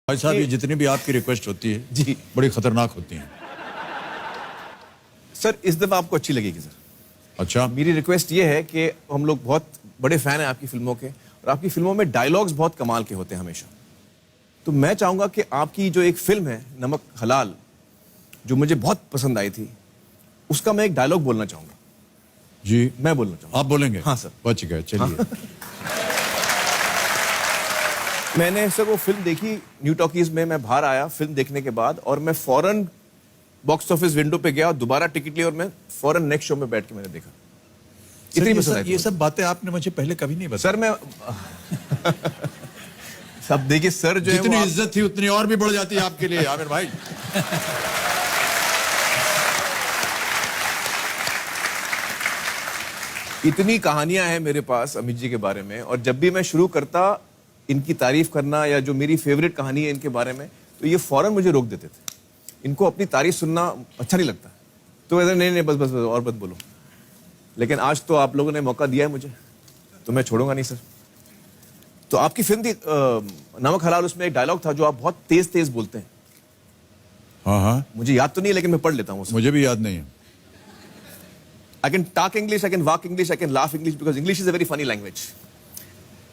भाई साहब, ये जितनी भी आपकी रिक्वेस्ट होती है जी बड़ी खतरनाक होती हैं। सर, इस दफा आपको अच्छी लगेगी सर। अच्छा, मेरी रिक्वेस्ट ये है कि हम लोग बहुत बड़े फैन हैं आपकी फिल्मों के, और आपकी फिल्मों में डायलॉग्स बहुत कमाल के होते हैं हमेशा। तो मैं चाहूंगा कि आपकी जो एक फिल्म है नमक हलाल, जो मुझे बहुत पसंद आई थी, उसका मैं एक डायलॉग बोलना चाहूंगा। जी मैं बोलना चाहूंगा। आप बोलेंगे? हाँ सर। बच गए, चलिए। मैंने सर वो फिल्म देखी न्यू टॉकीज में, मैं बाहर आया फिल्म देखने के बाद, और मैं फौरन बॉक्स ऑफिस विंडो पे गया और दोबारा टिकट लिया, और मैं फौरन नेक्स्ट शो में बैठ के मैंने देखा। इतनी पसंद आई थी ये सब बातें आपने मुझे पहले कभी नहीं बताई। सर। मैं सब देखिए सर, जो जितनी है इज्जत थी उतनी और भी बढ़ जाती है आपके लिए आमिर भाई। इतनी कहानियां हैं मेरे पास अमित जी के बारे में, और जब भी मैं शुरू करता इनकी तारीफ करना या जो मेरी फेवरेट कहानी है इनके बारे में, तो ये फौरन मुझे रोक देते थे। इनको अपनी तारीफ सुनना अच्छा नहीं लगता, तो ऐसा नहीं बस बस बस और मत बोलो। लेकिन आज तो आप लोगों ने मौका दिया है मुझे, तो मैं छोड़ूंगा नहीं सर। तो आपकी फिल्म थी नमक हलाल, उसमें एक डायलॉग था जो आप बहुत तेज तेज बोलते हैं। हाँ हाँ, मुझे याद तो नहीं है, लेकिन मैं पढ़ लेता हूँ। मुझे भी याद नहीं है। I can talk English, I can walk English, I can laugh English, because English is a very funny language.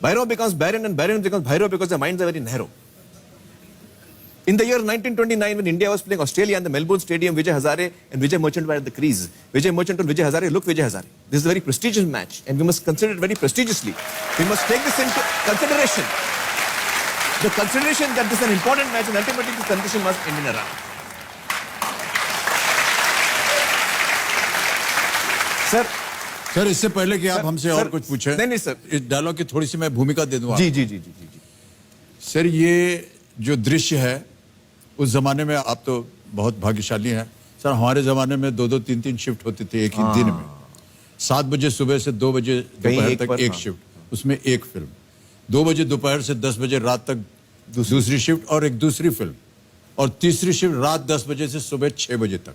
Bhairav becomes barren and barren becomes Bhairav because their minds are very narrow. In the year 1929, when India was playing Australia in the Melbourne Stadium, Vijay Hazare and Vijay Merchant were at the crease. Vijay Merchant told Vijay Hazare, "Look, Vijay Hazare, this is a very prestigious match and we must consider it very prestigiously. We must take this into consideration. The consideration that this is an important match and ultimately this condition must end in a run." Sir, इससे पहले कि आप हमसे और कुछ पूछें, नहीं sir, इस डायलॉग की थोड़ी सी मैं भूमिका दे दूं। जी जी जी जी जी। सर, ये जो दृश्य है, उस जमाने में आप तो बहुत भाग्यशाली हैं सर। हमारे जमाने में 2-2, 3-3 शिफ्ट होती थी एक ही दिन में। 7 बजे सुबह से 2 बजे दोपहर तक एक शिफ्ट, उसमें एक फिल्म। 2 बजे दोपहर से 10 बजे रात तक दूसरी शिफ्ट और एक दूसरी फिल्म, और तीसरी शिफ्ट रात 10 बजे से सुबह 6 बजे तक।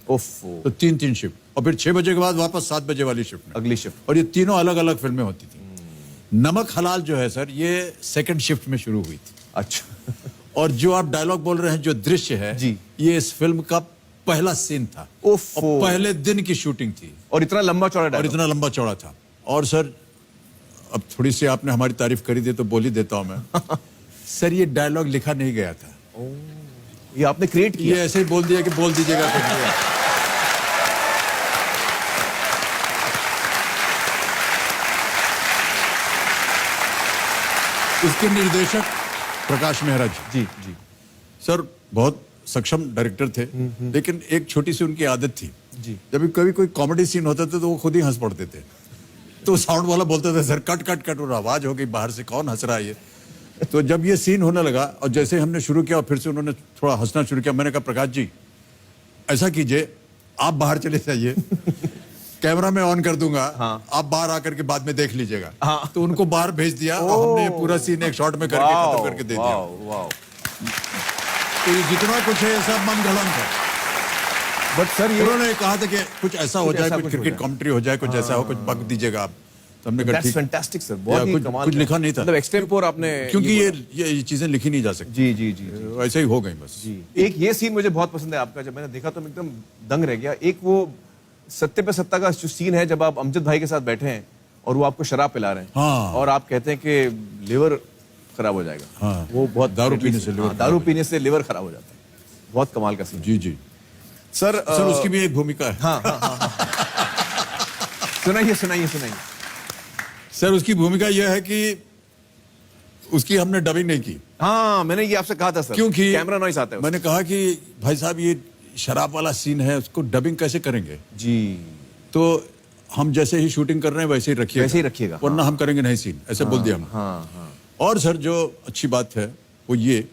तो 3-3 शिफ्ट, और फिर 6 बजे के बाद वापस 7 बजे वाली शिफ्ट में अगली शिफ्ट। और ये तीनों अलग अलग फिल्में होती थी। नमक हलाल जो है सर, ये सेकंड शिफ्ट में शुरू हुई थी। अच्छा। और जो आप डायलॉग बोल रहे हैं, जो दृश्य है जी, ये इस फिल्म का पहला सीन था। और पहले दिन की शूटिंग थी, और इतना लंबा चौड़ा था। और सर, अब थोड़ी सी आपने हमारी तारीफ करी दे तो बोल ही देता हूं मैं। सर, ये डायलॉग लिखा नहीं गया था, ये आपने क्रिएट किया। ये ऐसे ही बोल दिया कि बोल दीजिएगा। इसके निर्देशक प्रकाश मेहरा जी जी। सर, बहुत सक्षम डायरेक्टर थे, लेकिन एक छोटी सी उनकी आदत थी जी। जब कभी कोई कॉमेडी सीन होता था तो वो खुद ही हंस पड़ते थे। तो साउंड वाला बोलता था, सर कट कट कट, और आवाज हो गई बाहर से, कौन हंस रहा है ये। तो जब ये सीन होने लगा और जैसे हमने शुरू किया और फिर से उन्होंने थोड़ा हंसना शुरू किया, मैंने कहा, प्रकाश जी ऐसा कीजिए, आप बाहर चले जाइए, कैमरा में ऑन कर दूंगा। हाँ। आप बाहर आकर के बाद में देख लीजिएगा। हाँ। तो उनको बाहर भेज दिया और हमने पूरा सीन एक शॉट में करके खत्म करके दे दिया। तो ये जितना कुछ है ये सब मन गढ़ंत है। बट सर, ये उन्होंने कहा था कि कुछ ऐसा हो जाए, कुछ क्रिकेट कमेंट्री हो जाए, कुछ ऐसा हो, कुछ बक दीजिएगा आप। तो हमने कहा ठीक, फैंटास्टिक सर, बहुत ही कमाल। कुछ लिखा नहीं था, मतलब एक्सटेम्पोर आपने, क्योंकि ये चीजें लिखी नहीं जा सकती। जी जी जी, ऐसे ही हो गई बस। जी। एक ये सीन मुझे बहुत पसंद है आपका, जब मैंने देखा तो मैं एकदम दंग रह गया। एक वो सत्ते पे सत्ता का जो सीन है, जब आप अमजद भाई के साथ बैठे हैं और वो आपको शराब पिला रहे हैं। हाँ। और आप कहते हैं कि लिवर खराब हो जाएगा। हाँ। वो बहुत दारू पीने से लिवर खराब हो जाता है। बहुत कमाल का सीन। जी जी सर, उसकी भी एक भूमिका है। हाँ। सुनाइए। सर, उसकी भूमिका यह है कि उसकी हमने डबिंग नहीं की। हाँ, मैंने ये आपसे कहा था सर, क्योंकि कैमरा नॉइस आता है। मैंने कहा कि भाई साहब, ये शराब वाला सीन है, उसको डबिंग कैसे करेंगे जी। तो हम जैसे ही शूटिंग कर रहे हैं वैसे ही रखिएगा, वरना हम करेंगे नहीं सीन, ऐसे बोल दिया हमने। और सर, जो अच्छी बात है वो ये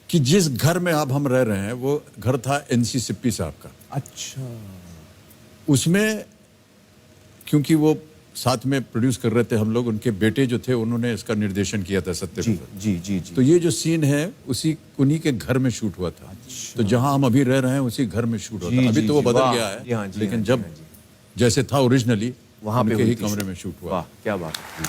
कि जिस घर में अब हम रह रहे हैं वो घर था NC सिप्पी साहब का। अच्छा। उसमें क्योंकि वो साथ में प्रोड्यूस कर रहे थे हम लोग, उनके बेटे जो थे उन्होंने इसका निर्देशन किया था, सत्य जी, जी जी जी। तो ये जो सीन है उन्हीं के घर में शूट हुआ था। अच्छा। तो जहां हम अभी रह रहे हैं उसी घर में शूट हुआ था। अभी तो वो बदल गया है, लेकिन जब जैसे था ओरिजिनली, वहां पे ही कमरे में शूट हुआ। क्या बात है।